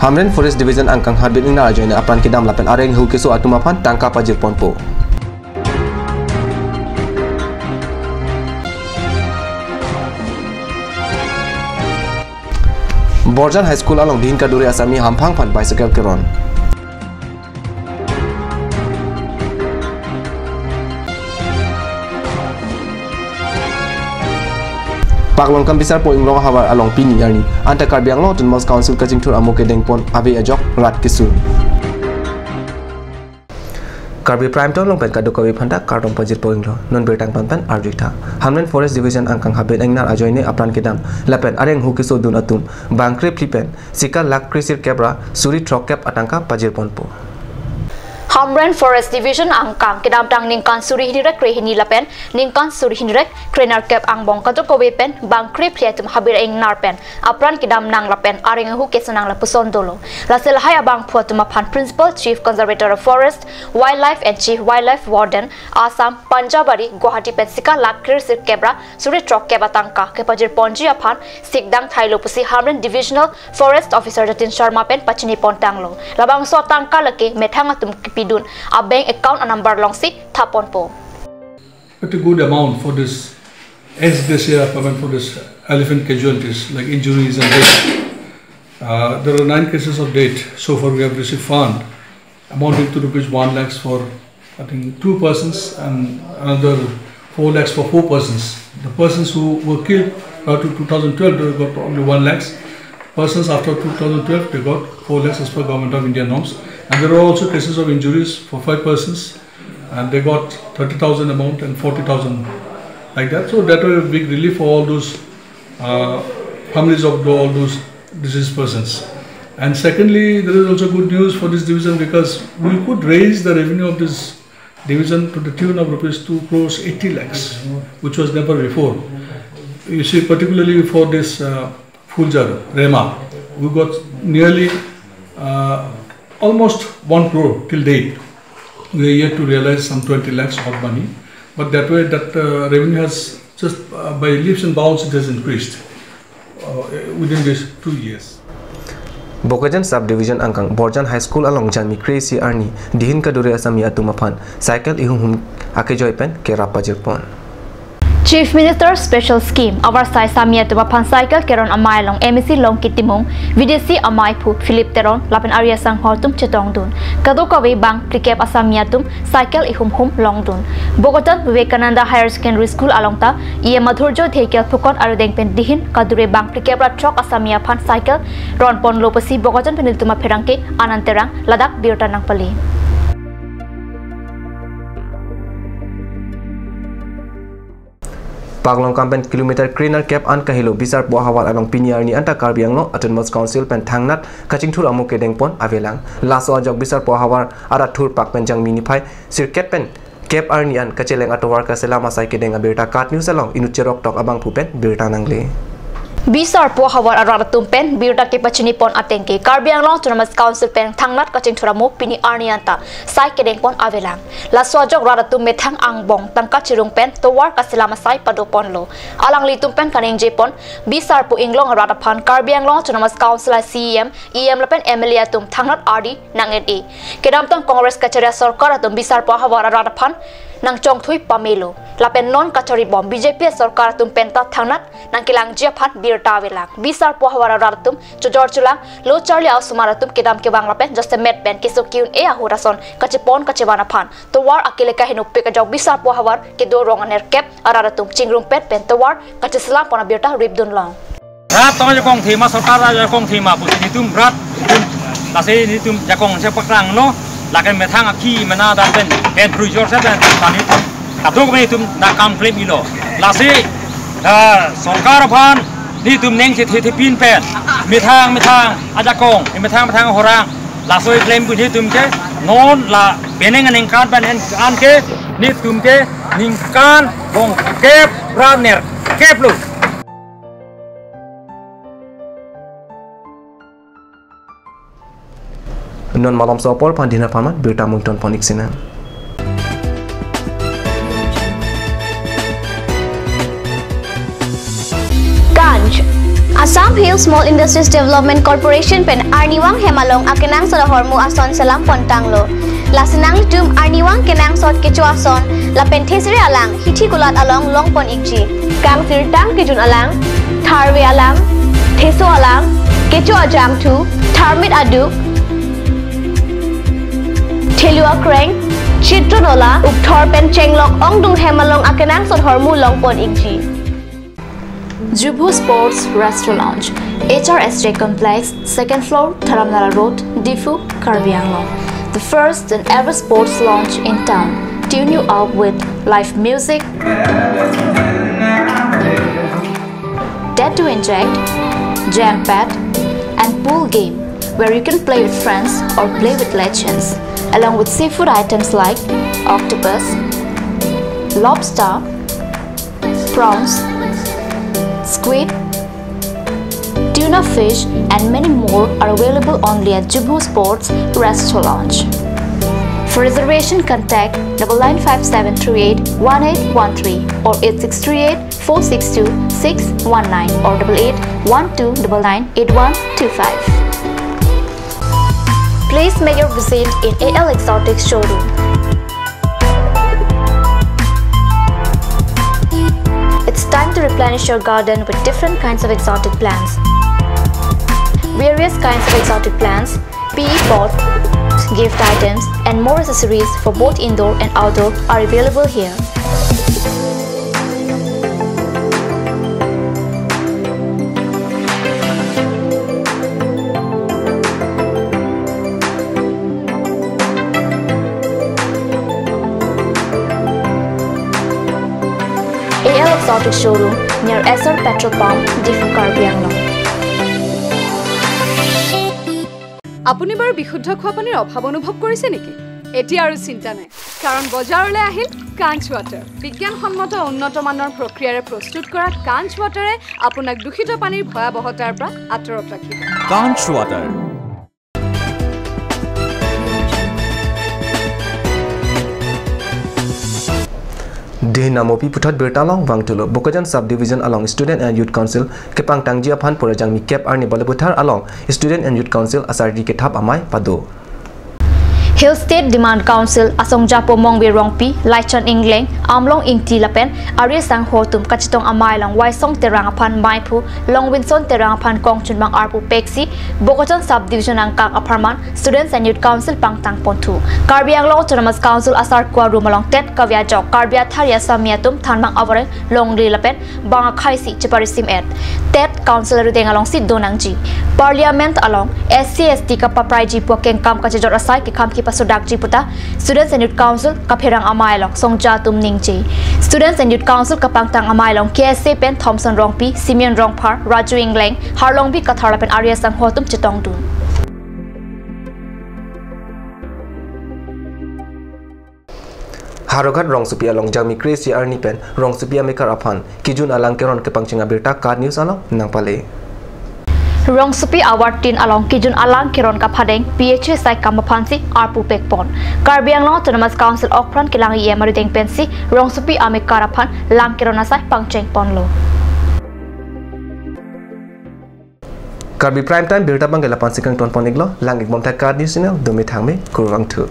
Hamren Forest Division angkang harbit ing na ajoina apran kidam lapen areng hu keso atumaphan tangka pajir ponpo. Borjan High School along Dihin Kaduri Asami hampang phan bicycle keron. Paklong kam bisar po inglong hawar along pini yarni anta karbiang lo tun mos council kajing tur amuke dengpon ave ajok rat kisu. Karbi prime town long pen kadukawi phanda kartong pajir po inglo non bertang panpan arjita. Hamren Forest Division angkang habet engnar ajoine apran kidam lapen areng hu kisu dun atum bangkre flipen sikal lak krisir kebra suri truck cap atangka pajir ponpo. Hamren Forest Division angkang kidam tang ningkan suri hinirek kre hini lapen ningkan suri hinirek krenar kep ang bong kato ko wepen bang kre pliatum habir ing narpen apran kidam nang lapen aring hu kesanang la puson dolo rasel hai abang phuatuma phan Principal Chief Conservator of Forest Wildlife and Chief Wildlife Warden Assam Panjabari Guwahati pensika lak kre sir kebra suri truck keba tangka ke pajir ponji aphan sikdang thailo pusi Hamren Divisional Forest Officer Jatin Sharma pen pachini pontanglo labang so tangka lake methanga tum dun a bank account number long si thapon po. A good amount for this, as this year payment for this elephant casualties like injuries and death. There are 9 cases of death. So far we have received fund amounting to rupees 1 lakhs for I think 2 persons and another 4 lakhs for 4 persons. The persons who were killed prior to 2012 they got only 1 lakhs. Persons after 2012 they got 4 lakhs as per Government of India norms. And there are also cases of injuries for 5 persons and they got 30,000 amount and 40,000 like that. So that was a big relief for all those families of all those deceased persons. And secondly, there is also good news for this division because we could raise the revenue of this division to the tune of rupees 2 crores 80 lakhs, which was never before. You see, particularly for this Fuljar, Rema, we got nearly almost 1 crore till date. We are yet to realize some 20 lakhs of money, but that way that revenue has just by leaps and bounds it has increased within these 2 years. Bokajan Subdivision angkang Borjan High School along Janmi Crazy Arni Dihin Kaduri Asami atumaphan cycle ihum akejoy pen kera pajir pon. Chief Minister Special Scheme Avarsai Samia Tumapan Cycle Keron Amai Long MEC Long Kitimong Videsi Amai Pu Philip Teron Lapan Arya Sang Hortum Chetong Dun Kadukawi Bang Prikep Asamia Tum Cycle Ihum Long Dun Bogotan Vivekananda Higher Secondary School Alongta Ia Madhurjo Thekel Pukon Arudeng Pen Dihin Kadure Bang Prikep Chok Asamia Pan Cycle Ron Pon Lopasi Bogotan Peniltuma Perangke Ananterang Ladak Birtanang Pali. Paglong kampen kilometer cleaner cap an kahilo bisar po hawal along pinyar ni anta karbiang lo atun mos council pen thangnat kaching thur amuke dengpon avelang laso ajok bisar po hawar ara thur pak penjang minify circuit pen cap arni an kacheleng atowar ka selama sai ke deng abirta kat news along inucherok tok abang pupen birta nangle Bisar po hawar arar tumpen birta ke pachini pon atengke karbiang long tunamas council pen thangnat kaching thuramo pini arnianta sai kedeng pon avelang la swajok raratum methang angbong tangka chirung pen towar kasilama sai padopon lo alang litum pen kaneng jepon bisar po inglong rarapan karbiang long tunamas council CEM EM lapen MLA tum thangnat RD nangeti kedam tong congress kacharia sarkar atum bisar po hawar rarapan nang chong thui pamelo lapen non kachari bom BJP sarkar tum penta thangnat nang kilang japhan birta velak bisar po hawara ratum chojor chulang lo charli ausumaratum kedam ke bang lapen just met pen kiso kiun e ahurason kachepon kachebana phan to war akile ka hinu pe ka jog bisar po hawar ke do ronganer kep araratum chingrum pet pen to war kacheslam pona birta ribdun long rat tong jakong thima sarkar jakong thima pusi tum rat lase ni tum jakong sepakrang no lakan methang aki mana dan pen prujor sa pen tani kadok me tum na kam claim ilo lase sarkar phan ni tum neng che the pin pen methang ajakong methang horang lasoi claim ku ni tum ke non la beneng aning kan pen an ke ni tum ke ningkan bong kep raner kep lu non malam sopor pandina pamat berta mungton ponik sina Assam Hill Small Industries Development Corporation pen Arniwang Hemalong akenang sa hormu ason salam pontanglo. Lasinang tum Arniwang kenang sot kecu ason la pentesiri alang hiti kulat along longpon ikji. Kang sirtang kejun alang, tharwe alang, teso alang, kecu ajam tu, tharmit adu, telua kreng, chitronola, ukthor pen chenglok ongdung Hemalong akenang sot hormu longpon ikji. Jubu Sports Restaurant Lounge, HRSJ Complex, 2nd floor, Dharamnala Road, Difu, Karbi Anglong. The first and ever sports lounge in town. Tune you up with live music, dead to inject, jam pad, and pool game, where you can play with friends or play with legends, along with seafood items like octopus, lobster, prawns, squid, tuna fish, and many more are available only at Jubu Sports Restaurant Lounge. For reservation, contact 9957381813 or 8638462619 or 8812998125. Please make your visit in AL Exotics showroom. It's time to replenish your garden with different kinds of exotic plants. Various kinds of exotic plants, PE pots, gift items, and more accessories for both indoor and outdoor are available here. AL Exotic Showroom near SR Petrol Pump, Difu, Karbi Anglong. আপুনি বাৰু বিশুদ্ধ খোৱা পানীৰ অভাৱ অনুভৱ কৰিছে নেকি? এটি আৰু চিন্তা নাই, কাৰণ বজাৰলৈ আহিল কাঞ্চ ৱাটাৰ। বিজ্ঞানসন্মত উন্নত মানৰ প্ৰক্ৰিয়াৰে প্ৰস্তুত কৰা কাঞ্চ ৱাটাৰে আপোনাক দূষিত পানীৰ ভয়াৱহতাৰ পৰা আঁতৰত ৰাখিব। কাঞ্চ water. Dehnamopi Putat Bertalong Wangtulo, Bokajan Subdivision along Student and Youth Council, Kepang Tangjia Pan Porajang Mi Kep Arni Balabutar along Student and Youth Council Asardi Ketap Amai Pado. Hill State Demand Council Asong Japo Mongbi Rongpi, Laichan Ingleng, Amlong Ingti Lapen, Ari Sang Hotum, Kachitong Amai Long, Waisong Terangapan Maipu, Long Winson Terangapan Kongchun Bang Arpu Pexi, Bokajan Subdivision Angkang Aparman, Students and Youth Council Pangtang Pontu, Karbi Anglong Autonomous Council Asar Kwa Rumalong Tet, Kavya Jok, Karbia Tharia Samiatum, Tanmang Avare, Long Li Lapen, Banga Kaisi, Chiparisim Ed, Tet Council Rudeng along Sid Donangji, Parliament along, SCST Kapapraiji Pokeng Kam Kachajor Asai, Kam Pasodak Jiputa, Students and Youth Council Kapirang Amailong, Songja Tum Ningji, Students and Youth Council Kapangtang Amailong, KSA Pen Thompson Rongpi, Simeon Rongpar, Raju Ingleng, Harlongbi Katharapen Arya Sang Hotum Chitongdun. Harogat Rong Supi along Jami Crazy Arni Pen, Rong Supi Amekar Apan, Kijun Alang Keron Kepangchinga Birta Card News along Nangpale. Rong Supi Award Tin along Kijun Alang Kiron Kapadeng, PHSI Kamapansi, Arpu Pekpon. Karbi Anglong Autonomous Council Okran Kilangi Marideng Pensi, Rong Supi Ame Karapan, Lang Kironasai Pangcheng Ponlo. Karbi Prime Time Birta Bangela Pansikang Ton Poniglo, Lang Igmom Card News Dumi Thangme, Kurang 2.